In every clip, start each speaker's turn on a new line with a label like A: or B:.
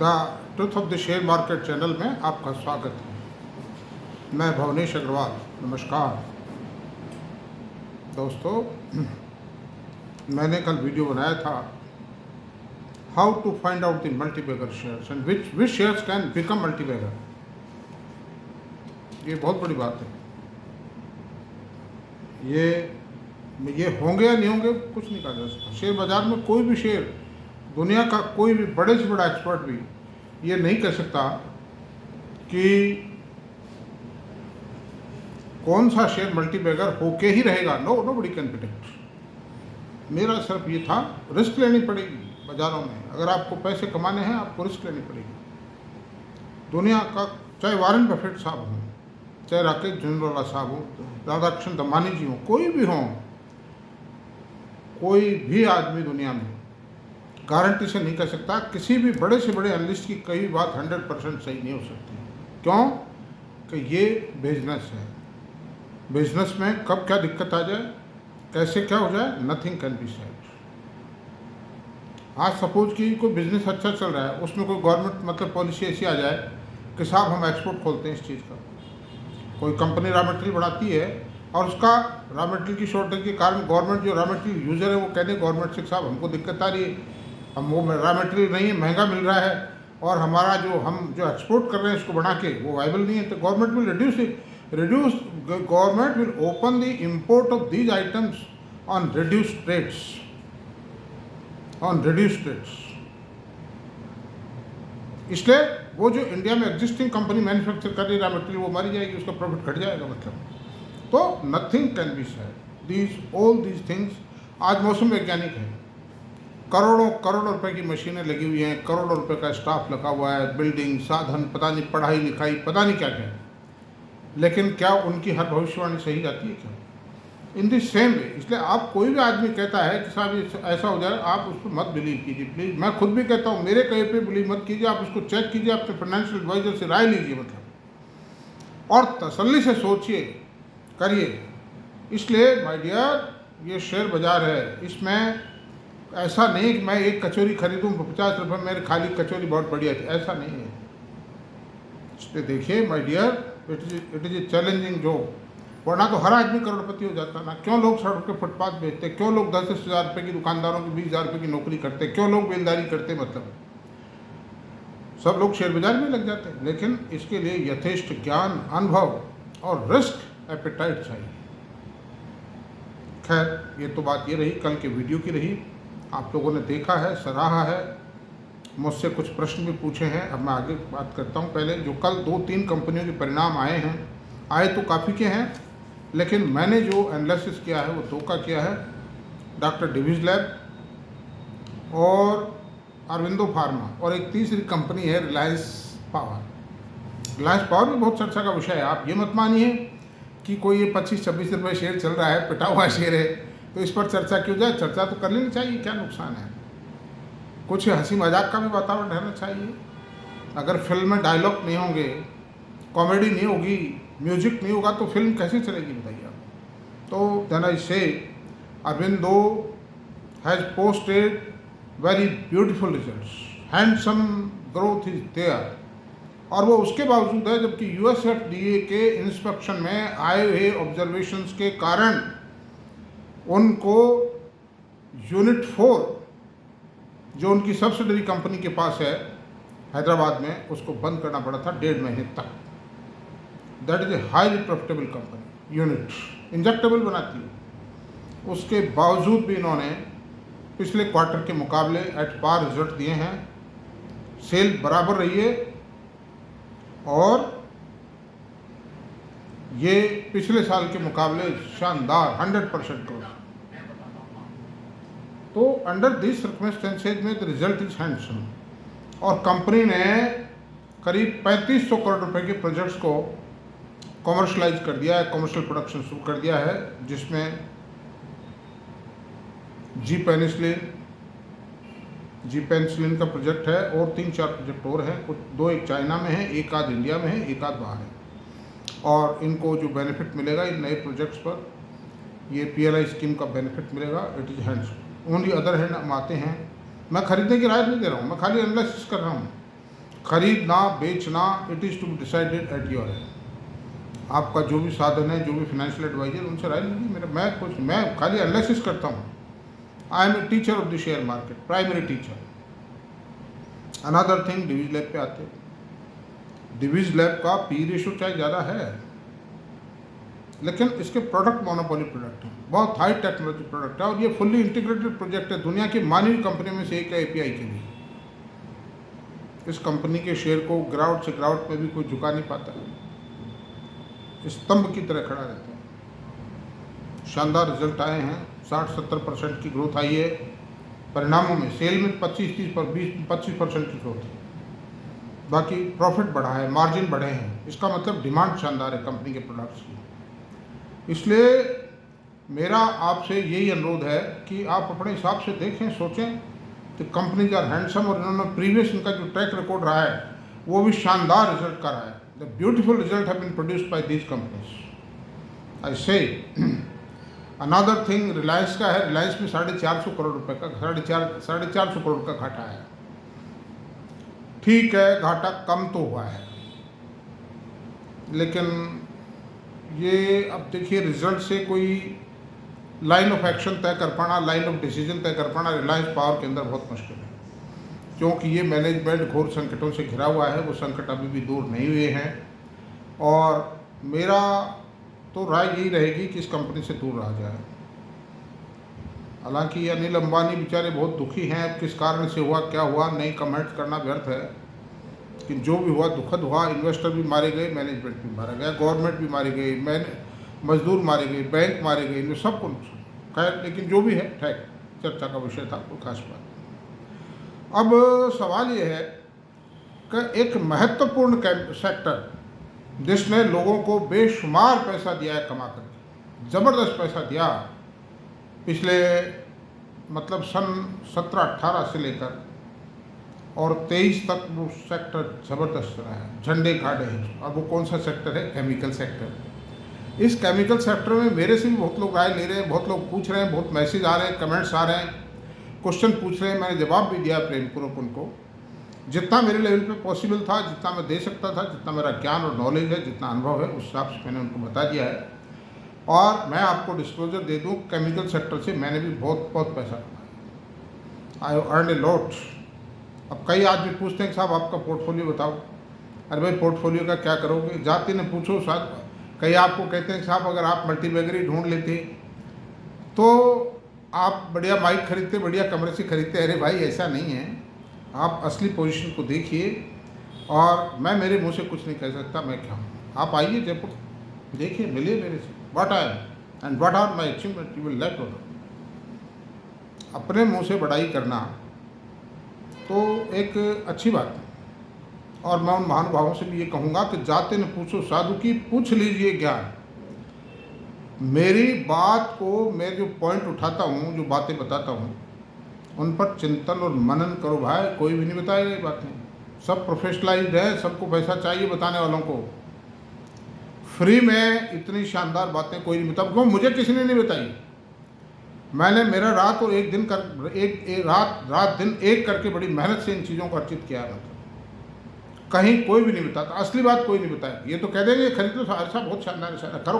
A: The truth of the share market channel में आपका स्वागत है। मैं भवनेश अग्रवाल। नमस्कार दोस्तों, मैंने कल वीडियो बनाया था how to find out the multibagger shares and which shares can become multibagger. ये बहुत बड़ी बात है। ये होंगे या नहीं होंगे कुछ नहीं कहा जा सकता। शेयर बाजार में कोई भी शेयर, दुनिया का कोई भी बड़े से बड़ा एक्सपर्ट भी ये नहीं कह सकता कि कौन सा शेयर मल्टीबैगर होके ही रहेगा। Nobody can predict. मेरा सिर्फ ये था, रिस्क लेनी पड़ेगी बाजारों में। अगर आपको पैसे कमाने हैं, आपको रिस्क लेनी पड़ेगी। दुनिया का चाहे वारेन बफेट साहब हों, चाहे राकेश झुनझुनवाला साहब हों, राधाकृष्ण दमानी जी हों, कोई भी हों, कोई भी आदमी दुनिया में गारंटी से नहीं कह सकता। किसी भी बड़े से बड़े एनालिस्ट की कई बात 100% सही नहीं हो सकती। क्यों? कि ये बिजनेस है। बिजनेस में कब क्या दिक्कत आ जाए, कैसे क्या हो जाए, नथिंग कैन बी सेड। आज सपोज कि कोई बिजनेस अच्छा चल रहा है, उसमें कोई गवर्नमेंट मतलब पॉलिसी ऐसी आ जाए कि साहब हम एक्सपोर्ट खोलते हैं इस चीज़ का। कोई कंपनी रॉ मटेरियल बढ़ाती है और उसका रॉ मटेरियल की शॉर्टेज के कारण गवर्नमेंट जो रॉ मटेरियल यूज़र है वो कहते हैं गवर्नमेंट से साहब हमको दिक्कत आ रही है, हम वो रॉ मटेरियल नहीं है, महंगा मिल रहा है और हमारा हम जो एक्सपोर्ट कर रहे हैं इसको बढ़ा के वो वायबल नहीं है। तो government will reduce government will open the import of these items on reduced rates. इसलिए वो जो इंडिया में एग्जिस्टिंग कंपनी मैन्युफैक्चर कर रही रॉ मटेरियल वो मारी जाएगी, उसका प्रॉफिट घट जाएगा। मतलब तो nothing can be said. All these things. आज मौसम वैज्ञानिक है, करोड़ों रुपए की मशीनें लगी हुई हैं, करोड़ों रुपए का स्टाफ लगा हुआ है, बिल्डिंग, साधन, पता नहीं पढ़ाई लिखाई, पता नहीं क्या क्या। लेकिन क्या उनकी हर भविष्यवाणी सही जाती है क्या? In the same way. इसलिए आप कोई भी आदमी कहता है कि साहब ये ऐसा हो जाए, आप उस पर मत बिलीव कीजिए प्लीज़। मैं खुद भी कहता हूँ, मेरे कहे पे बिलीव मत कीजिए। आप उसको चेक कीजिए, अपने फाइनेंशियल एडवाइजर से राय लीजिए मतलब, और तसल्ली से सोचिए, करिए। इसलिए माय डियर, ये शेयर बाजार है, इसमें ऐसा नहीं कि मैं एक कचौरी खरीदूँ 50 रुपये, मेरे खाली कचौरी बहुत बढ़िया थी, ऐसा नहीं है। इसलिए देखिए my dear, it is a challenging job. वरना तो हर आदमी करोड़पति हो जाता ना। क्यों लोग सड़क पे फुटपाथ बेचते, क्यों लोग 10-10 हज़ार रुपये की दुकानदारों की 20,000 रुपये की नौकरी करते, क्यों लोग बेलदारी करते, मतलब सब लोग शेयर बाजार में लग जाते हैं। लेकिन इसके लिए यथेष्ट ज्ञान, अनुभव और रिस्क एपेटाइट चाहिए। खैर, ये तो बात ये रही, कल के वीडियो की रही। आप लोगों ने देखा है, सराहा है, मुझसे कुछ प्रश्न भी पूछे हैं। अब मैं आगे बात करता हूं। पहले जो कल 2-3 कंपनियों के परिणाम आए हैं, आए तो काफ़ी के हैं, लेकिन मैंने जो एनालिसिस किया है वो 2 का किया है। डॉक्टर डिवीज लैब और अरविंदो फार्मा, और एक तीसरी कंपनी है रिलायंस पावर। रिलायंस पावर भी बहुत चर्चा का विषय है। आप ये मत मानिए कि कोई ये 25-26 रुपये शेयर चल रहा है, पिटा हुआ शेयर है, तो इस पर चर्चा क्यों जाए। चर्चा तो कर लेनी चाहिए, क्या नुकसान है। कुछ हंसी मजाक का भी वातावरण रहना चाहिए। अगर फिल्म में डायलॉग नहीं होंगे, कॉमेडी नहीं होगी, म्यूजिक नहीं होगा, तो फिल्म कैसे चलेगी बताइए आप। तो then I say Aurobindo has posted very beautiful results, handsome growth is there, और वो उसके बावजूद है जबकि USFDA के इंस्पेक्शन में आए हुए ऑब्जर्वेशंस के कारण उनको यूनिट 4 जो उनकी सब्सिडरी कंपनी के पास है हैदराबाद में, उसको बंद करना पड़ा था 1.5 महीने तक। That is a highly profitable company. Unit injectable बनाती है। उसके बावजूद भी इन्होंने पिछले क्वार्टर के मुकाबले एट पार रिजल्ट दिए हैं। सेल बराबर रही है और ये पिछले साल के मुकाबले शानदार 100% ग्रोथ। तो अंडर दिस सर्कमस्टेंसेज में द रिजल्ट इज हैंडसम। और कंपनी ने करीब 3500 करोड़ रुपए के प्रोजेक्ट्स को कॉमर्शलाइज कर दिया है, कॉमर्शियल प्रोडक्शन शुरू कर दिया है, जिसमें जी पेनिसिलिन का प्रोजेक्ट है और 3-4 प्रोजेक्ट और हैं। कुछ 2 एक चाइना में है, एक आध इंडिया में है, एक आध बाहर है। और इनको जो बेनिफिट मिलेगा इन नए प्रोजेक्ट्स पर, ये PLI स्कीम का बेनिफिट मिलेगा। It is hands. Only other hand हम आते हैं, मैं खरीदने की राय नहीं दे रहा हूँ, मैं खाली एनालिसिस कर रहा हूँ खरीदना बेचना it is to be decided at your end. आपका जो भी साधन है, जो भी फाइनेंशियल एडवाइजर, उनसे राय लीजिए। मैं खाली एनालिसिस करता हूँ। I am a teacher of the share market, primary teacher. Another thing, Divi's lab पे आते हैं। डिवीज लैब का पी रेशो चाहे ज़्यादा है, लेकिन इसके प्रोडक्ट मोनोपोली प्रोडक्ट हैं, बहुत हाई टेक्नोलॉजी प्रोडक्ट है, और ये फुल्ली इंटीग्रेटेड प्रोजेक्ट है। दुनिया की मानी हुई कंपनी में से एक है एपीआई के लिए। इस कंपनी के शेयर को गिरावट से गिरावट में भी कोई झुका नहीं पाता है, स्तंभ की तरह खड़ा रहता है। शानदार रिजल्ट आए हैं, 60-70% की ग्रोथ आई है परिणामों में। सेल में 25% की ग्रोथ है। बाकी प्रॉफिट बढ़ा है, मार्जिन बढ़े हैं। इसका मतलब डिमांड शानदार है कंपनी के प्रोडक्ट्स की। इसलिए मेरा आपसे यही अनुरोध है कि आप अपने हिसाब से देखें, सोचें कि कंपनीज आर हैंडसम, और इन्होंने प्रीवियस इनका जो ट्रैक रिकॉर्ड रहा है वो भी शानदार रिजल्ट का रहा है। The beautiful result have been produced by these companies. I say another thing, Reliance का है। रिलायंस में 450 करोड़ रुपए का, 450 करोड़ का घाटा है। ठीक है, घाटा कम तो हुआ है, लेकिन ये अब देखिए रिजल्ट से कोई लाइन ऑफ एक्शन तय कर पाना, लाइन ऑफ डिसीजन तय कर पाना रिलायंस पावर के अंदर बहुत मुश्किल है, क्योंकि ये मैनेजमेंट घोर संकटों से घिरा हुआ है। वो संकट अभी भी दूर नहीं हुए हैं, और मेरा तो राय यही रहेगी कि इस कंपनी से दूर रहा जाए। हालांकि अनिल अंबानी बेचारे बहुत दुखी हैं, अब किस कारण से हुआ, क्या हुआ, नहीं कमेंट करना व्यर्थ है। कि जो भी हुआ दुखद हुआ। इन्वेस्टर भी मारे गए, मैनेजमेंट भी मारा गया, गवर्नमेंट भी मारी गई, मजदूर मारे गए, बैंक मारे गए, इनमें सबको नुकसान। खैर, लेकिन जो भी है ठीक, चर्चा का विषय था, कोई खास बात। अब सवाल ये है कि एक महत्वपूर्ण सेक्टर जिसने लोगों को बेशुमार पैसा दिया है, कमा करके ज़बरदस्त पैसा दिया, पिछले मतलब सन 17-18 से लेकर और 23 तक वो सेक्टर ज़बरदस्त रहा है, झंडे गाड़े हैं। और वो कौन सा सेक्टर है? Chemical sector. इस केमिकल सेक्टर में मेरे से भी बहुत लोग राय ले रहे हैं, बहुत लोग पूछ रहे हैं, बहुत मैसेज आ रहे हैं, कमेंट्स आ रहे हैं, क्वेश्चन पूछ रहे हैं। मैंने जवाब भी दिया प्रेमपूर्वक उनको, जितना मेरे लेवल पे पॉसिबल था, जितना मैं दे सकता था, जितना मेरा ज्ञान और नॉलेज है, जितना अनुभव है, उस हिसाब से मैंने उनको बता दिया है। और मैं आपको डिस्क्लोजर दे दूं, केमिकल सेक्टर से मैंने भी बहुत बहुत पैसा कमाया। I earn a lot. अब कई आदमी पूछते हैं कि साहब आपका पोर्टफोलियो बताओ। अरे भाई, पोर्टफोलियो का क्या करोगे? जाति ने पूछो। साहब कई आपको कहते हैं कि साहब अगर आप मल्टीबैगरी ढूंढ लेते तो आप बढ़िया बाइक खरीदते, बढ़िया कमरे से खरीदते। अरे भाई, ऐसा नहीं है। आप असली पोजीशन को देखिए, और मैं मेरे मुंह से कुछ नहीं कह सकता मैं क्या हूँ। आप आइए जयपुर, देखिए, मिलिए मेरे से, what I am and what are my achievement, you will let know. अपने मुंह से बड़ाई करना तो एक अच्छी बात है, और मैं उन महानुभावों से भी ये कहूँगा कि जाते न पूछो साधु की, पूछ लीजिए ज्ञान। मेरी बात को, मैं जो पॉइंट उठाता हूँ, जो बातें बताता हूँ, उन पर चिंतन और मनन करो भाई। कोई भी नहीं बताएगा ये बातें, सब प्रोफेशनलाइज्ड है, सबको पैसा चाहिए बताने वालों को। फ्री में इतनी शानदार बातें कोई नहीं बता, क्यों? मुझे किसी ने नहीं बताई। मैंने मेरा रात और एक दिन कर एक रात दिन एक करके बड़ी मेहनत से इन चीज़ों को अर्जित किया है। मतलब कहीं कोई भी नहीं बताता, असली बात कोई नहीं बताया। ये तो कह देंगे खरीदो अरे साहब, बहुत शानदार है, करो,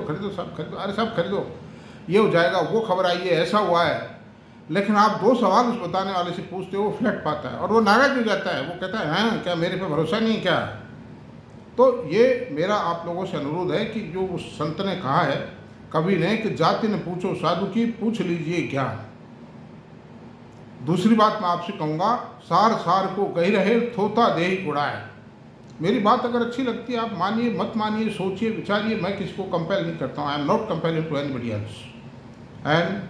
A: खरीदो सब खरीदो, अरे साहब खरीदो, ये हो जाएगा, वो खबर आई है, ऐसा हुआ है। लेकिन आप 2 सवाल उस बताने वाले से पूछते हो, वो फ्लैट पाता है और वो नाराज हो जाता है। वो कहता है, हाँ क्या मेरे पे भरोसा नहीं क्या? तो ये मेरा आप लोगों से अनुरोध है कि जो उस संत ने कहा है, कभी नहीं, कि जाति न पूछो साधु की, पूछ लीजिए ज्ञान। दूसरी बात मैं आपसे कहूँगा, सार सार को कही रहे, थोता देहि उड़ाए। मेरी बात अगर अच्छी लगती है, आप मानिए, मत मानिए, सोचिए, विचारिए। मैं किसी को कंपेल नहीं करता हूँ। I am not compelling to anybody else, and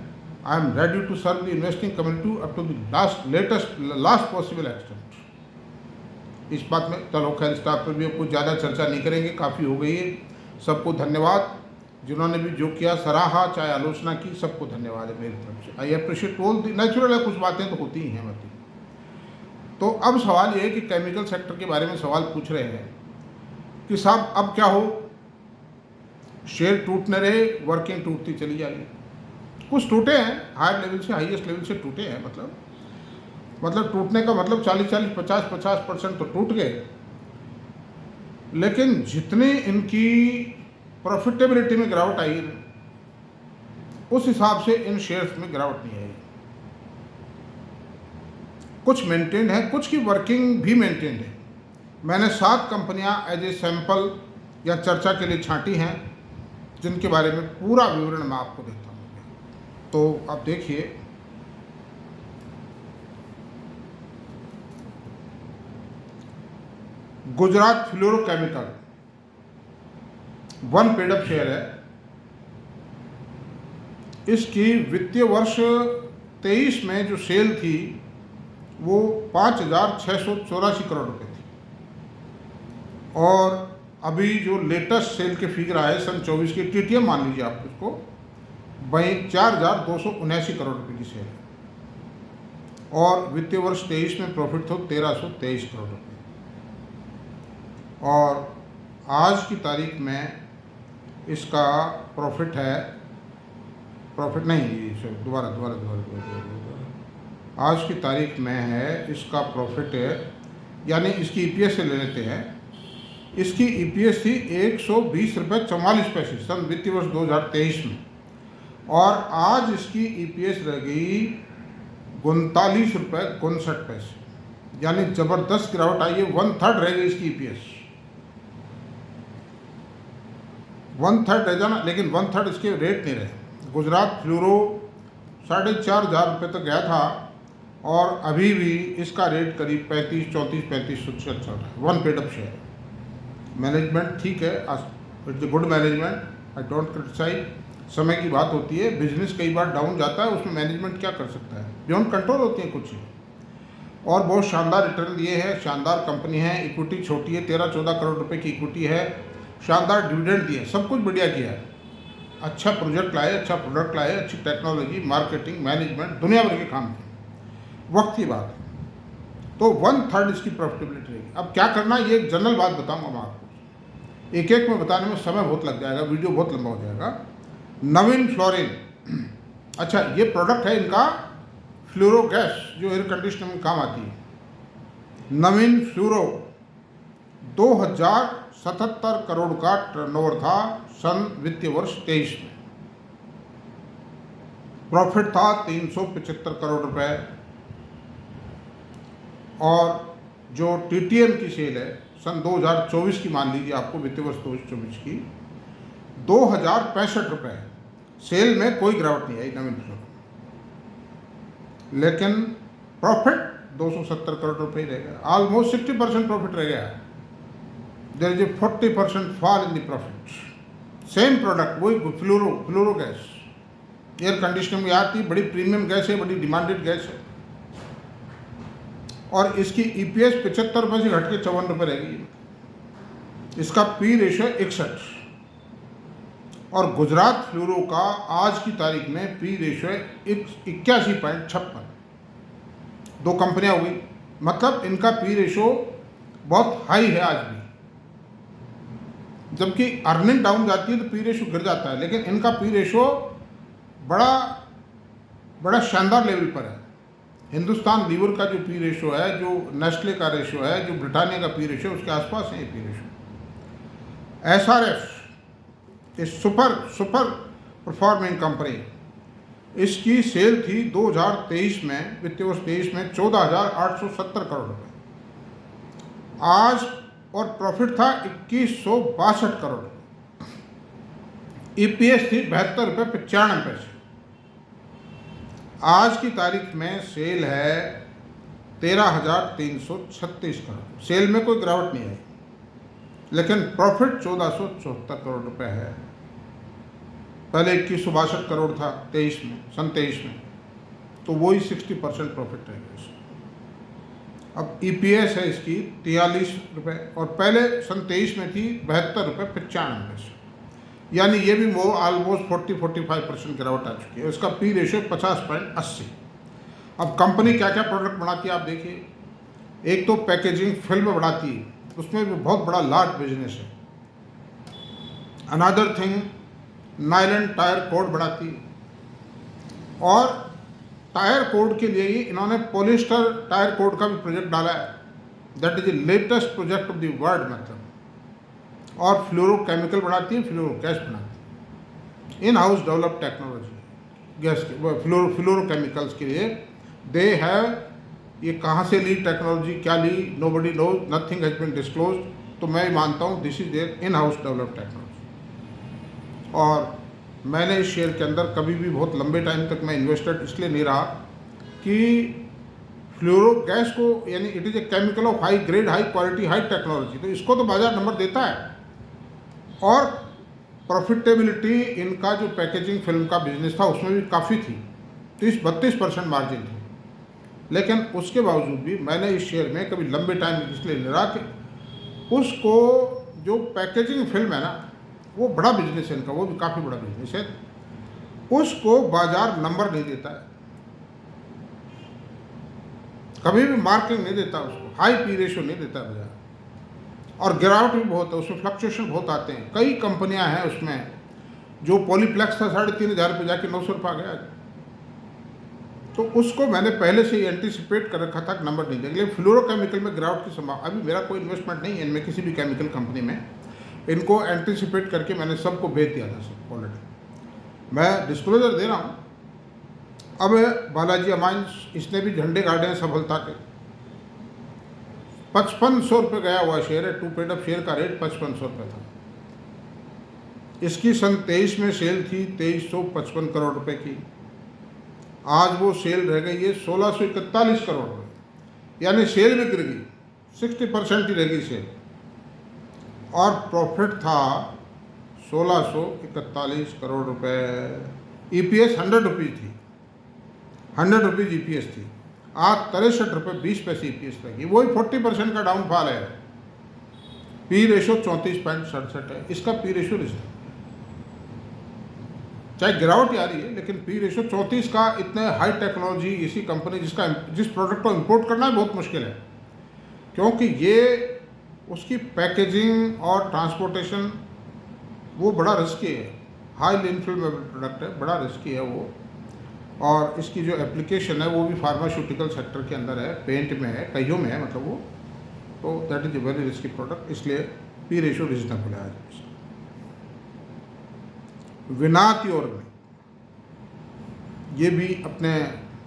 A: I am ready to serve the investing community up to the last possible extent. इस बात में चलो खैर, स्टाफ पर भी अब कुछ ज़्यादा चर्चा नहीं करेंगे, काफ़ी हो गई है। सबको धन्यवाद, जिन्होंने भी जो किया, सराहा चाहे आलोचना की, सबको धन्यवाद है मेरी तरफ से। I appreciate all the. Natural है, कुछ बातें तो होती ही हैं मतलब। तो अब सवाल ये है कि केमिकल सेक्टर के बारे में सवाल पूछ रहे हैं कि साहब अब क्या हो, शेयर टूटने रहे, वर्किंग टूटती चली जाएगी। कुछ टूटे हैं, हायर लेवल से, हाईएस्ट लेवल से टूटे हैं मतलब। मतलब टूटने का मतलब 40-40, 50-50% तो टूट गए, लेकिन जितनी इनकी प्रॉफिटेबिलिटी में गिरावट आई उस हिसाब से इन शेयर्स में गिरावट नहीं आई। कुछ मेंटेन है, कुछ की वर्किंग भी मेंटेन है। मैंने 7 कंपनियां एज ए सैंपल या चर्चा के लिए छांटी हैं, जिनके बारे में पूरा विवरण मैं आपको देता हूँ। तो आप देखिए, Gujarat fluorochemical 1 paid up share है। इसकी वित्तीय वर्ष 23 में जो सेल थी वो 5,684 करोड़ रुपए थी, और अभी जो लेटेस्ट सेल के फिगर आए सन 24 की, टीटीएम मान लीजिए आप उसको, वहीं 4,279 करोड़ रुपए की सेल है, और वित्तीय वर्ष 23 में प्रॉफिट था 1,323 करोड़ रुपए। और आज की तारीख में इसका प्रॉफिट है, प्रॉफिट नहीं, दोबारा आज की तारीख में है इसका प्रॉफिट है, यानी इसकी ईपीएस से ले लेते हैं। इसकी ईपीएस थी 120 रुपये 44 पैसे सन वित्तीय वर्ष 2023 में, और आज इसकी ईपीएस रह गई 39 रुपये 59 पैसे, यानी ज़बरदस्त गिरावट आई है। 1/3 रह गई इसकी ईपीएस, 1/3 रह जाना, लेकिन 1/3 इसके रेट नहीं रहे। गुजरात फ्लोरो 4,500 रुपये तक गया था, और अभी भी इसका रेट करीब 35-34 चल रहा है। 1 पेड अप शेयर। मैनेजमेंट ठीक है, it's good management, I don't criticise. समय की बात होती है, बिजनेस कई बार डाउन जाता है, उसमें मैनेजमेंट क्या कर सकता है, बियॉन्ड कंट्रोल होती है कुछ ही। और बहुत शानदार रिटर्न दिए है, शानदार कंपनी है, इक्विटी छोटी है, 13-14 करोड़ रुपए की इक्विटी है, शानदार डिविडेंड दिए, सब कुछ बढ़िया किया है। अच्छा प्रोजेक्ट लाए, अच्छा प्रोडक्ट लाए, अच्छी टेक्नोलॉजी, मार्केटिंग, मैनेजमेंट, दुनिया भर के काम किए। वक्त की बात है, तो 1/3 इसकी प्रॉफिटेबिलिटी रहेगी। अब क्या करना, ये एक जनरल बात बताऊंगा मैं आपको, एक एक में बताने में समय बहुत लग जाएगा, वीडियो बहुत लंबा हो जाएगा। नवीन फ्लोरिन, अच्छा ये प्रोडक्ट है इनका फ्लोरो गैस, जो एयर कंडीशनर में काम आती है। नवीन फ्लोरो 2077 करोड़ का टर्नओवर था सन वित्तीय वर्ष 23 में, प्रॉफिट था 375 करोड़ रुपए, और जो टीटीएम की सेल है सन 2024 की मान लीजिए आपको, वित्तीय वर्ष 2024 की 2,065 रुपये, सेल में कोई गिरावट नहीं आई नवीन फ्लोरो, लेकिन प्रॉफिट 270 करोड़ रुपये ही रह गया, ऑलमोस्ट 60% प्रॉफिट रह गया। There is a 40% fall in the profit. Same product, वही फ्लोरो गैस, एयर कंडीशनर में आती, बड़ी प्रीमियम गैस है, बड़ी डिमांडेड गैस है, और इसकी ईपीएस 75 रुपये से घट के 54 रुपये रह गई। इसका पी रेशियो 61, और गुजरात फ्लोरो का आज की तारीख में पी रेशियो 81.56। 2 कंपनियां हो गई, मतलब इनका पी रेशियो बहुत हाई है आज भी। जबकि अर्निंग डाउन जाती है तो पी रेशियो गिर जाता है, लेकिन इनका पी रेशियो बड़ा शानदार लेवल पर है। हिंदुस्तान लीवर का जो पी रेशियो है, जो नेस्ले का रेशियो है, जो ब्रिटानिया का पी रेशियो, उसके आसपास है ये पी रेशियो। एसआरएफ इस सुपर परफॉर्मिंग कंपनी, इसकी सेल थी 2023 में, वित्तीय वर्ष 23 में 14,870 करोड़ रुपए आज, और प्रॉफिट था 2,162 करोड़। ईपीएस थी 72 रुपये 95 पैसे। आज की तारीख में सेल है 13,336 करोड़, सेल में कोई गिरावट नहीं आई, लेकिन प्रॉफिट 1,474 करोड़ रुपए है। पहले 2,162 करोड़ था सन 23 में, तो वही 60% प्रॉफिट रहेगा। अब ईपीएस है इसकी 43 रुपये, और पहले सन 23 में थी 72 रुपये 95 पैसे, यानी ये भी वो ऑलमोस्ट 40-45% गिरावट आ चुकी है। इसका पी रेशियो 50.80। अब कंपनी क्या क्या प्रोडक्ट बनाती है आप देखिए। एक तो पैकेजिंग फिल्म बनाती है, उसमें भी बहुत बड़ा लार्ज बिजनेस है। Another thing, nylon tyre code बनाती है, और टायर कोड के लिए ही इन्होंने पॉलिस्टर टायर कोड का भी प्रोजेक्ट डाला है, that is the latest project of the world मतलब। और फ्लोरोकेमिकल बनाती है, फ्लोरो गैस बनाती है, इन हाउस डेवलप टेक्नोलॉजी गैस के फ्लोरोकेमिकल्स के लिए दे हैव। ये कहाँ से ली टेक्नोलॉजी, क्या ली, nobody knows, nothing has been disclose. तो मैं मानता हूँ this is there in house develop technology. और मैंने इस शेयर के अंदर कभी भी बहुत लंबे टाइम तक मैं इन्वेस्टेड इसलिए नहीं रहा कि फ्लोरो गैस को, यानी it is a chemical of high grade, high quality, high technology, तो इसको तो बाजार नंबर देता है। और प्रॉफिटेबिलिटी इनका जो पैकेजिंग फिल्म का बिजनेस था उसमें भी काफ़ी थी, 30-32% मार्जिन थी। लेकिन उसके बावजूद भी मैंने इस शेयर में कभी लंबे टाइम इसलिए नहीं रहा कि उसको जो पैकेजिंग फिल्म है ना, वो बड़ा बिजनेस है इनका, वो भी काफ़ी बड़ा बिजनेस है, उसको बाजार नंबर नहीं देता है, कभी भी मार्किंग नहीं देता उसको, हाई पी रेशो नहीं देता बाजार। और गिरावट भी बहुत है उसमें, फ्लक्चुएशन बहुत आते हैं। कई कंपनियां हैं उसमें, जो पॉलीप्लेक्स था 3,500 रुपये जाके 900 रुपये आ गया। तो उसको मैंने पहले से ही एंटीसिपेट कर रखा था कि नंबर नहीं देंगे। लेकिन फ्लोरोकेमिकल में गिरावट की संभावना, अभी मेरा कोई इन्वेस्टमेंट नहीं है इनमें, किसी भी केमिकल कंपनी में। इनको एंटीसिपेट करके मैंने सबको भेज दिया था सब ऑलरेडी। मैं डिस्क्लोजर दे रहा हूँ। अब बालाजी अमाइंस, इसने भी झंडे गाड़े हैं सफलता के। 5500 रुपये गया हुआ शेयर है, टू पेड अप शेयर का रेट 5500 रुपये था। इसकी सन 23 में सेल थी 2355 करोड़ रुपए की। आज वो सेल रह गई है 1641 करोड़ रुपये, यानी सेल भी गिर गई, 60% ही रह गई सेल। और प्रॉफिट था 1641 करोड़ रुपए। ईपीएस 100 रुपीज़ थी, 100 रुपीज़ ईपीएस थी। आज 63 रुपये 20 पैसे ईपीएस लगी, वही 40% का डाउनफॉल है। पी रेशो 34.67 है, इसका पी रेशो चाहे गिरावट आ रही है, लेकिन पी रेशो 34 का, इतने हाई टेक्नोलॉजी इसी कंपनी जिस प्रोडक्ट को इंपोर्ट करना बहुत मुश्किल है, क्योंकि ये उसकी पैकेजिंग और ट्रांसपोर्टेशन वो बड़ा रिस्की है। हाई इनफ्लेमेबल प्रोडक्ट है, बड़ा रिस्की है वो। और इसकी जो एप्लीकेशन है वो भी फार्मास्यूटिकल सेक्टर के अंदर है, पेंट में है, कईयों में है मतलब वो। तो that is a very risky product, इसलिए पी रेशो रिजनेबल है। विनाती और ये भी अपने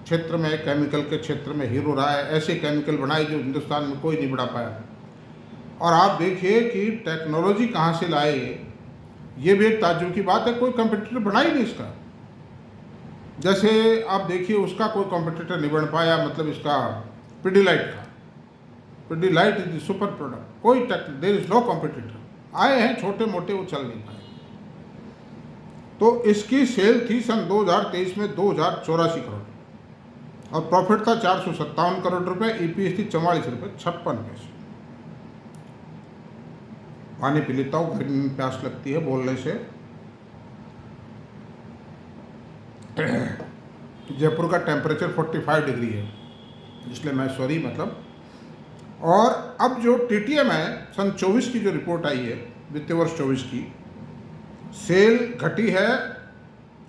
A: क्षेत्र में, केमिकल के क्षेत्र में हीरो रहा है। ऐसे केमिकल बनाए जो हिंदुस्तान में कोई नहीं बना पाया। और आप देखिए कि टेक्नोलॉजी कहाँ से लाए, ये भी एक ताज्जुब की बात है। कोई कंपटीटर बना ही नहीं इसका। जैसे आप देखिए उसका कोई कंपटीटर नहीं बन पाया, मतलब इसका पिडिलाइट का। Pidilite is the super product, कोई देयर इज नो कंपटीटर। आए हैं छोटे मोटे, वो चल नहीं पाए। तो इसकी सेल थी सन 2023 में 2084 करोड़ और प्रॉफिट था 457 करोड़ रुपए। ईपीएस थी 44 रुपये 56 पैसे। पानी पी लेता हूँ, गर्मी में प्यास लगती है बोलने से। जयपुर का टेम्परेचर 45 डिग्री है, इसलिए मैं सॉरी मतलब। और अब जो टीटीएम है, सन 24 की जो रिपोर्ट आई है, वित्तीय वर्ष 24 की, सेल घटी है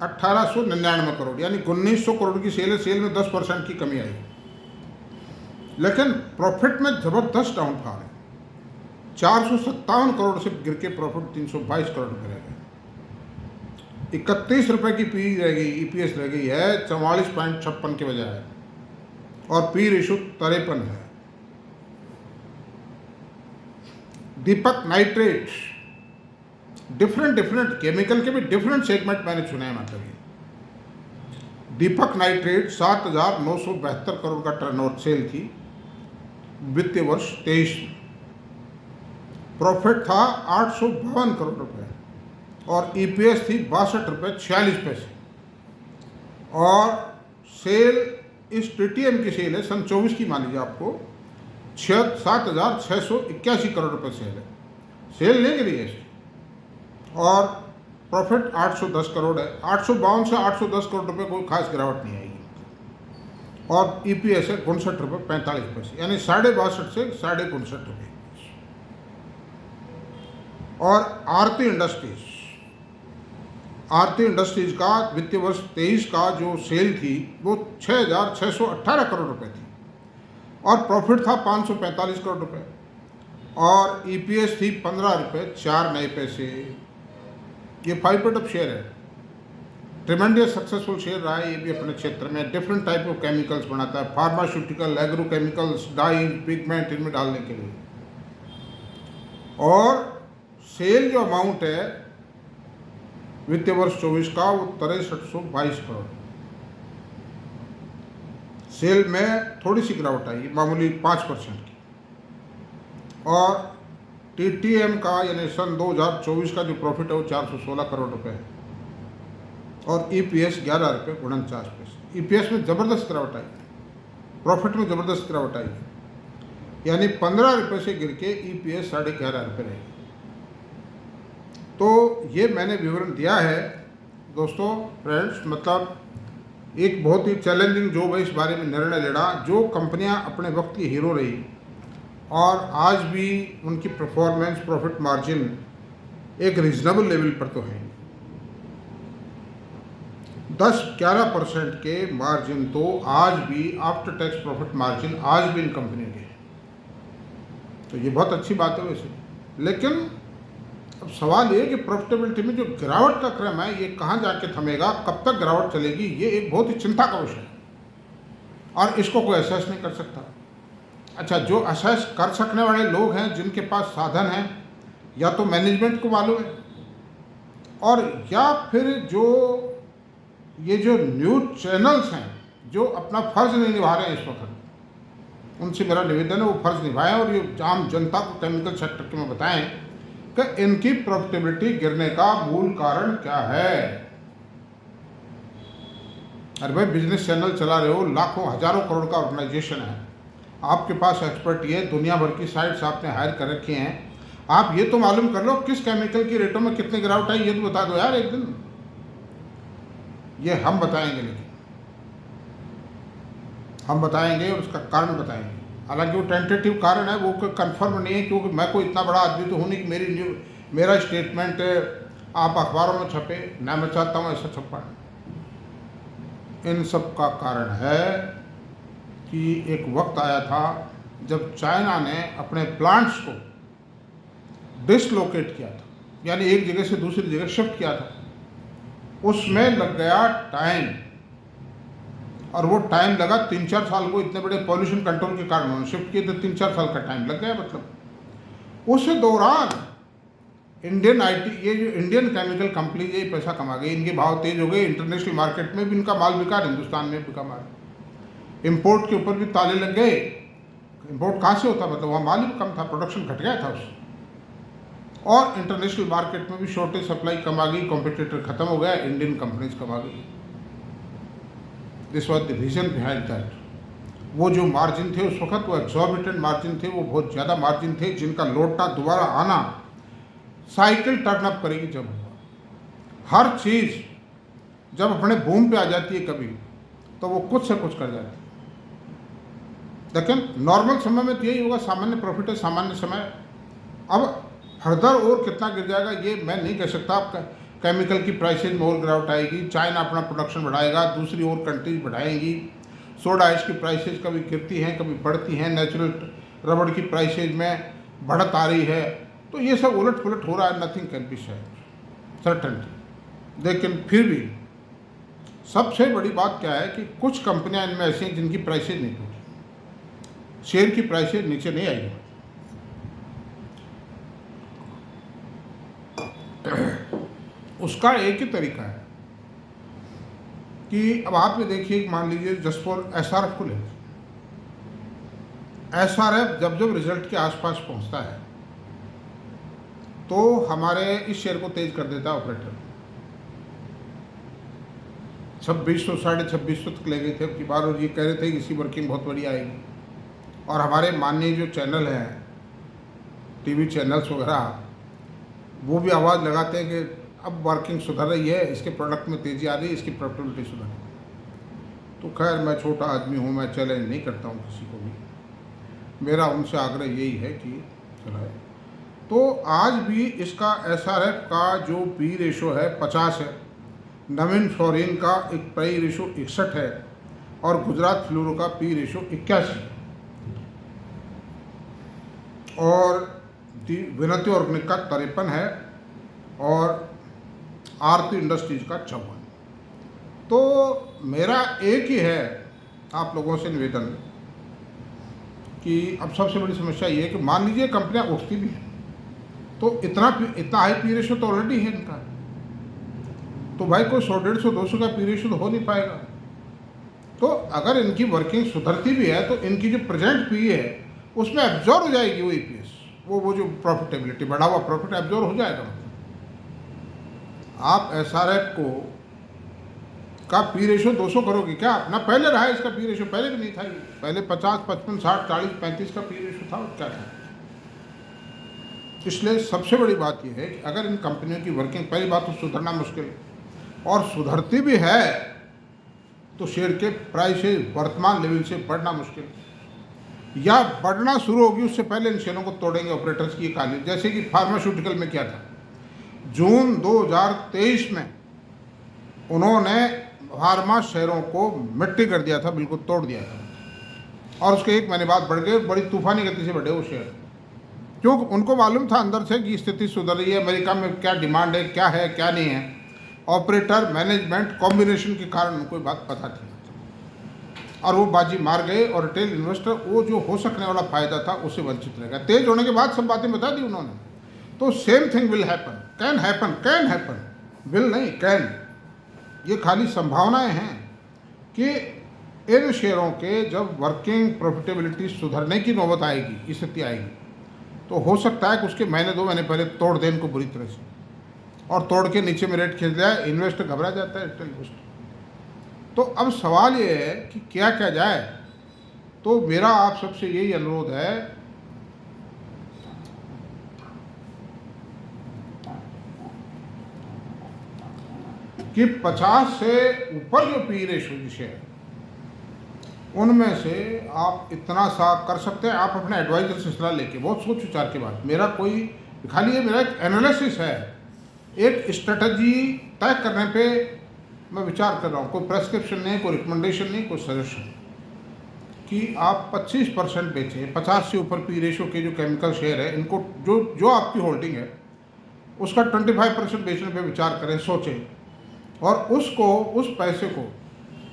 A: 1899 करोड़, यानी 1900 करोड़ की सेल है। सेल में 10% की कमी आई, लेकिन प्रॉफिट में ज़बरदस्त डाउनफॉल है। 457 करोड़ से गिर के प्रॉफिट 322 करोड़ रुपये रह गए। 31 रुपये की पी रह गई, ईपीएस रह गई है 44.56 के बजाय, और पी रेशो 53 है। दीपक नाइट्रेट, डिफरेंट केमिकल के भी डिफरेंट सेगमेंट मैंने चुने हैं। मतलब ये दीपक नाइट्रेट 7,972 करोड़ का टर्नओवर सेल थी वित्तीय वर्ष 23 में। प्रॉफिट था 852 करोड़ रुपए और ईपीएस थी 62 रुपये 46 पैसे। और सेल, इस टीटीएम की सेल है सन 24 की, मान लीजिए आपको 7,681 करोड़ रुपए सेल है। सेल नहीं गिरी है इसकी। और प्रॉफिट 810 करोड़ है। 852 से 810 करोड़ रुपए कोई खास गिरावट नहीं आएगी। और ईपीएस है 59 रुपये 45 पैसे, यानी 62.5 से 59.5 रुपये। और आरती इंडस्ट्रीज, आरती इंडस्ट्रीज का वित्तीय वर्ष 23 का जो सेल थी वो 6,618 करोड़ रुपए थी और प्रॉफिट था 545 करोड़ रुपए और ईपीएस थी 15 रुपये 4 नए पैसे। ये 5% शेयर है। ट्रिमेंडियस सक्सेसफुल शेयर रहा है ये भी अपने क्षेत्र में। डिफरेंट टाइप ऑफ केमिकल्स बनाता है, pharmaceutical, agro chemicals, dye, pigment इनमें डालने के लिए। और सेल जो अमाउंट है वित्तीय वर्ष 24 का वो 6322 करोड़। सेल में थोड़ी सी गिरावट आई, मामूली 5% की। और टीटीएम का यानी सन 2024 का जो प्रॉफिट है वो 416 करोड़ रुपए है और ईपीएस 11 रुपये 49 पैसे। ईपीएस में ज़बरदस्त गिरावट आई, प्रॉफिट में ज़बरदस्त गिरावट आई, यानी 15 रुपये से गिर के ईपीएस 11.5 रुपये रहे। तो ये मैंने विवरण दिया है दोस्तों, फ्रेंड्स। मतलब एक बहुत ही चैलेंजिंग जॉब है, इस बारे में निर्णय लेना। जो कंपनियां अपने वक्त की हीरो रही और आज भी उनकी परफॉर्मेंस, प्रॉफिट मार्जिन एक रीजनेबल लेवल पर तो है। 10-11% के मार्जिन तो आज भी, आफ्टर टैक्स प्रॉफिट मार्जिन आज भी इन कंपनियों के हैं। तो ये बहुत अच्छी बात है वैसे। लेकिन अब सवाल ये कि प्रॉफिटेबिलिटी में जो गिरावट का क्रम है ये कहाँ जाके थमेगा, कब तक गिरावट चलेगी, ये एक बहुत ही चिंता का विषय है और इसको कोई असेस नहीं कर सकता। अच्छा, जो असेस कर सकने वाले लोग हैं, जिनके पास साधन हैं, या तो मैनेजमेंट को मालूम है और या फिर जो ये जो न्यूज़ चैनल्स हैं जो अपना फ़र्ज़ नहीं निभा रहे हैं इस वक्त, उनसे मेरा निवेदन है वो फ़र्ज़ निभाएं और ये आम जनता को केमिकल सेक्टर के में बताएं कि इनकी प्रॉफिटेबिलिटी गिरने का मूल कारण क्या है। अरे भाई, बिजनेस चैनल चला रहे हो, लाखों हजारों करोड़ का ऑर्गेनाइजेशन है, आपके पास एक्सपर्ट ये दुनिया भर की साइट्स आपने हायर कर रखी हैं, आप ये तो मालूम कर लो किस केमिकल की रेटों में कितनी गिरावट आई, ये तो बता दो यार एक दिन। ये हम बताएंगे, लेकिन हम बताएंगे और उसका कारण बताएंगे। हालांकि वो टेंटेटिव कारण है, वो कोई कन्फर्म नहीं है, क्योंकि मैं कोई इतना बड़ा आदमी तो हूँ नहीं कि मेरा स्टेटमेंट आप अखबारों में छपे, ना मैं चाहता हूँ ऐसा छपा। इन सब का कारण है कि एक वक्त आया था जब चाइना ने अपने प्लांट्स को डिसलोकेट किया था, यानी एक जगह से दूसरी जगह शिफ्ट किया था। उसमें लग गया टाइम, और वो टाइम लगा 3-4 साल को। इतने बड़े पॉल्यूशन कंट्रोल के कारण उन्होंने शिफ्ट किए तो 3-4 साल का टाइम लग गया। मतलब उस दौरान इंडियन ये जो इंडियन केमिकल कंपनी ये पैसा कमा गई, इनके भाव तेज हो गए, इंटरनेशनल मार्केट में भी इनका माल बिका, हिंदुस्तान में बिका माल। इम्पोर्ट के ऊपर भी ताले लग गए। इम्पोर्ट कहाँ से होता, मतलब वहाँ माल ही कम था, प्रोडक्शन घट गया था उससे। और इंटरनेशनल मार्केट में भी शॉर्टेज सप्लाई कम आ गई, कॉम्पिटिटर खत्म हो गया, इंडियन कंपनीज कम आ गई। This was the reason behind that. वो जो मार्जिन थे उस वक्त, वो एक्सॉर्बिटेंट मार्जिन थे, वो बहुत ज़्यादा मार्जिन थे, जिनका लौटना दोबारा आना साइकिल टर्न अप करेगी जब होगा। हर चीज़ जब अपने बूम पे आ जाती है कभी, तो वो कुछ से कुछ कर जाती है। लेकिन नॉर्मल समय में तो यही होगा, सामान्य प्रॉफिट है, सामान्य समय। अब फर्दर और कितना गिर जाएगा ये मैं नहीं कह सकता। आपका केमिकल की प्राइसेज में और गिरावट आएगी, चाइना अपना प्रोडक्शन बढ़ाएगा, दूसरी और कंट्रीज बढ़ाएंगी। सोडा आइस की प्राइसेज कभी गिरती हैं कभी बढ़ती हैं, नेचुरल रबड़ की प्राइसेज में बढ़त आ रही है। तो ये सब उलट पुलट हो रहा है, नथिंग कैन बी सर्टेनिटी। लेकिन फिर भी सबसे बड़ी बात क्या है कि कुछ कंपनियां इनमें ऐसी हैं जिनकी प्राइसेज नहीं टूटी, शेयर की प्राइसेज नीचे नहीं आई। उसका एक ही तरीका है कि अब आप ये देखिए, मान लीजिए जस्ट फॉर एसआरएफ को ले, एसआरएफ जब जब रिजल्ट के आसपास पहुंचता है तो हमारे इस शेयर को तेज कर देता है ऑपरेटर। 2600 2650 तक ले गए थे अब की बार, और ये कह रहे थे कि इसी वर्किंग बहुत बढ़िया आएगी। और हमारे माननीय जो चैनल हैं, टीवी चैनल्स वगैरह, वो भी आवाज़ लगाते हैं कि अब वर्किंग सुधर रही है, इसके प्रोडक्ट में तेज़ी आ रही है, इसकी प्रॉफिटेबिलिटी सुधर रही है। तो खैर मैं छोटा आदमी हूँ, मैं चैलेंज नहीं करता हूँ किसी को भी। मेरा उनसे आग्रह यही है कि चलाए। तो आज भी इसका एसआरएफ का जो पी रेशो है 50 है, नवीन फ्लोरिन का एक पी रेशो 61 है और गुजरात फ्लोरो का पी रेशो 81 और विनती ऑर्गेनिक का 53 है और आरती इंडस्ट्रीज का 54। तो मेरा एक ही है आप लोगों से निवेदन कि अब सबसे बड़ी समस्या ये है कि मान लीजिए कंपनियां उठती भी हैं तो इतना हाई पी रेशो तो ऑलरेडी है इनका, तो भाई कोई 100, 150, 200 का पी रेशो तो हो नहीं पाएगा। तो अगर इनकी वर्किंग सुधरती भी है तो इनकी जो प्रेजेंट पी है उसमें एब्जॉर्व हो जाएगी वो ईपीएस, वो जो प्रॉफिटेबिलिटी बढ़ा हुआ प्रॉफिट एब्जॉर्व हो जाएगा। आप एसआरएफ को का पी रेशो 200 करोगे क्या? ना पहले रहा है इसका पी रेशो, पहले भी नहीं था, पहले 50, 55, 60, 40, 35 का पी रेशो था और क्या था। इसलिए सबसे बड़ी बात यह है कि अगर इन कंपनियों की वर्किंग, पहली बात तो सुधरना मुश्किल और सुधरती भी है तो शेयर के प्राइस वर्तमान लेवल से बढ़ना मुश्किल या बढ़ना शुरू होगी उससे पहले इन शेयरों को तोड़ेंगे ऑपरेटर्स की कहानी। जैसे कि फार्मास्यूटिकल में क्या था, जून 2023 में उन्होंने फार्मा शेयरों को मिट्टी कर दिया था, बिल्कुल तोड़ दिया था और उसके एक महीने बाद बढ़ गए, बड़ी तूफानी गति से बढ़े वो शेयर, क्योंकि उनको मालूम था अंदर से कि स्थिति सुधर रही है, अमेरिका में क्या डिमांड है क्या नहीं है। ऑपरेटर मैनेजमेंट कॉम्बिनेशन के कारण उनको बात पता थी और वो बाजी मार गए और रिटेल इन्वेस्टर वो जो हो सकने वाला फायदा था उससे वंचित रह गया। तेज होने के बाद सब बातें बता दी उन्होंने। तो same thing will happen, can happen, will नहीं कैन। ये खाली संभावनाएं हैं कि इन शेयरों के जब वर्किंग प्रॉफिटेबिलिटी सुधरने की नौबत आएगी, स्थिति आएगी, तो हो सकता है कि उसके महीने 2 महीने पहले तोड़ दें इनको बुरी तरह से और तोड़ के नीचे में रेट खींच जाए, इन्वेस्टर घबरा जाता है, रिटेल इन्वेस्टर। तो अब सवाल ये है कि क्या किया जाए। तो मेरा आप सबसे यही अनुरोध है कि 50 से ऊपर जो पी रेशो है उनमें से आप इतना सा कर सकते हैं। आप अपने एडवाइजर से सलाह लेके बहुत सोच विचार के बाद, मेरा कोई खाली ये मेरा एक एनालिसिस है, एक स्ट्रेटजी तय करने पे मैं विचार कर रहा हूँ। कोई प्रेस्क्रिप्शन नहीं, कोई रिकमेंडेशन नहीं, कोई सजेशन कि आप 25% बेचें। 50 से ऊपर पी रेशो के जो केमिकल शेयर है इनको जो आपकी होल्डिंग है उसका 25% बेचने पे विचार करें, सोचें और उस पैसे को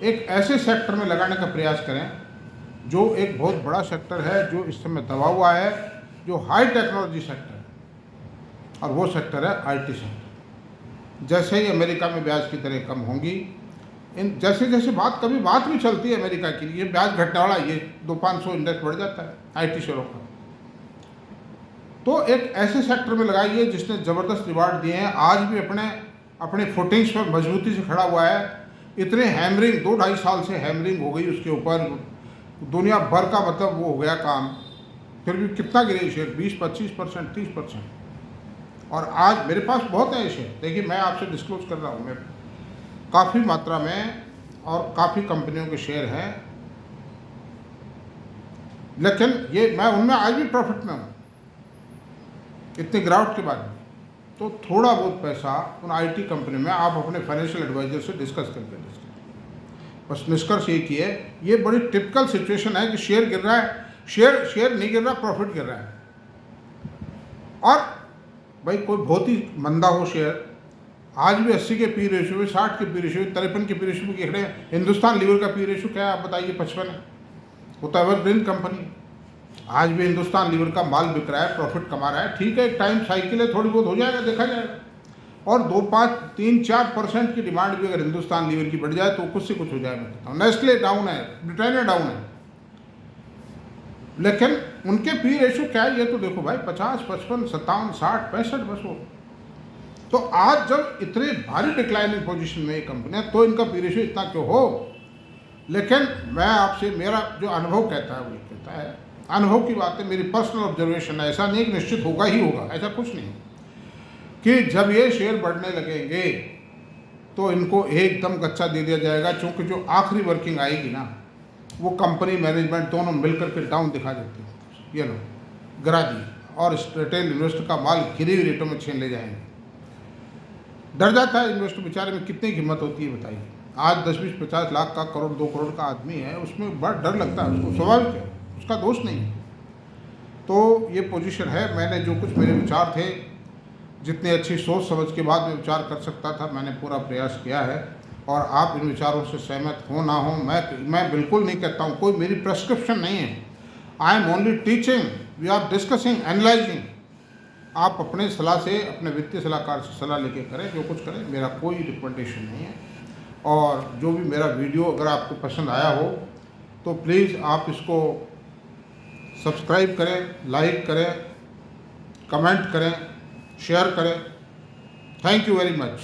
A: एक ऐसे सेक्टर में लगाने का प्रयास करें जो एक बहुत बड़ा सेक्टर है, जो इस समय दबा हुआ है, जो हाई टेक्नोलॉजी सेक्टर है और वो सेक्टर है आईटी सेक्टर। जैसे ही अमेरिका में ब्याज की दरें कम होंगी, इन जैसे जैसे कभी बात भी चलती है अमेरिका की, ये ब्याज घटने वाला, ये 200-500 इंडेक्स बढ़ जाता है आईटी शेयरों का। तो एक ऐसे सेक्टर में लगाइए जिसने ज़बरदस्त रिवार्ड दिए हैं, आज भी अपने फुटिंग्स पर मजबूती से खड़ा हुआ है। इतने हैमरिंग 2-2.5 साल से हैमरिंग हो गई उसके ऊपर, दुनिया भर का मतलब वो हो गया काम, फिर भी कितना गिरे शेयर, 20-25%, 30%। और आज मेरे पास बहुत है शेयर, देखिए मैं आपसे डिस्क्लोज कर रहा हूँ, मैं काफ़ी मात्रा में और काफ़ी कंपनियों के शेयर हैं, लेकिन ये मैं उनमें आज भी प्रॉफिट में हूँ इतनी गिरावट के बाद भी। तो थोड़ा बहुत पैसा उन आईटी कंपनी में आप अपने फाइनेंशियल एडवाइजर से डिस्कस करके बस निष्कर्ष ये किए, ये बड़ी टिपिकल सिचुएशन है कि शेयर गिर रहा है, शेयर नहीं गिर रहा, प्रॉफिट गिर रहा है। और भाई कोई बहुत ही मंदा हो शेयर, आज भी 80 के पी रेशो में, 60 के पी रेशो, 53 के पी रेशो में गिर रहे हैं। हिंदुस्तान लीवर का पी रेशो क्या है आप बताइए, 55 है। वो तो एवरग्रीन कंपनी, आज भी हिंदुस्तान लीवर का माल बिक रहा है, प्रॉफिट कमा रहा है। ठीक है, एक टाइम साइकिल है, थोड़ी बहुत हो जाएगा, देखा जाएगा। और 2, 5, 3, 4% की डिमांड भी अगर हिंदुस्तान लीवर की बढ़ जाए तो कुछ से कुछ हो जाए। मैं कहता हूँ नेस्ले डाउन है, ब्रिटानिया डाउन है, लेकिन उनके पी रेशो क्या है ये तो देखो भाई, 50, 55, 57, 60, 65 बस हो। तो आज जब इतने भारी डिक्लाइनिंग पोजीशन में ये कंपनियाँ, तो इनका पी रेशो इतना क्यों हो। लेकिन मैं आपसे, मेरा जो अनुभव कहता है वो ये कहता है, अनुभव की बात है, मेरी पर्सनल ऑब्जर्वेशन है, ऐसा नहीं कि निश्चित होगा ही होगा, ऐसा कुछ नहीं, कि जब ये शेयर बढ़ने लगेंगे तो इनको एकदम कच्चा दे दिया जाएगा, क्योंकि जो आखिरी वर्किंग आएगी ना वो कंपनी मैनेजमेंट दोनों मिलकर के डाउन दिखा देती है, ये लो गिरा दी, और रिटेल इन्वेस्टर का माल गिरी हुई रेटों में छीन ले जाएंगे। डर जाता है इन्वेस्टर बेचारे में। कितनी हिम्मत होती है बताइए। आज 10-20-50 लाख का, करोड़ 2 करोड़ का आदमी है, उसमें बड़ा डर लगता है उसको, स्वाभाविक है, उसका दोष नहीं है। तो ये पोजीशन है। मैंने जो कुछ मेरे विचार थे, जितनी अच्छी सोच समझ के बाद में विचार कर सकता था, मैंने पूरा प्रयास किया है। और आप इन विचारों से सहमत हो ना हो, मैं बिल्कुल नहीं कहता हूँ, कोई मेरी प्रेस्क्रिप्शन नहीं है। I am only teaching, we are discussing, analysing. आप अपने सलाह से, अपने वित्तीय सलाहकार से सलाह लेके करें, जो कुछ करें, मेरा कोई रिकमेंडेशन नहीं है। और जो भी मेरा वीडियो अगर आपको पसंद आया हो तो प्लीज़ आप इसको सब्सक्राइब करें, लाइक करें, कमेंट करें, शेयर करें। Thank you very much.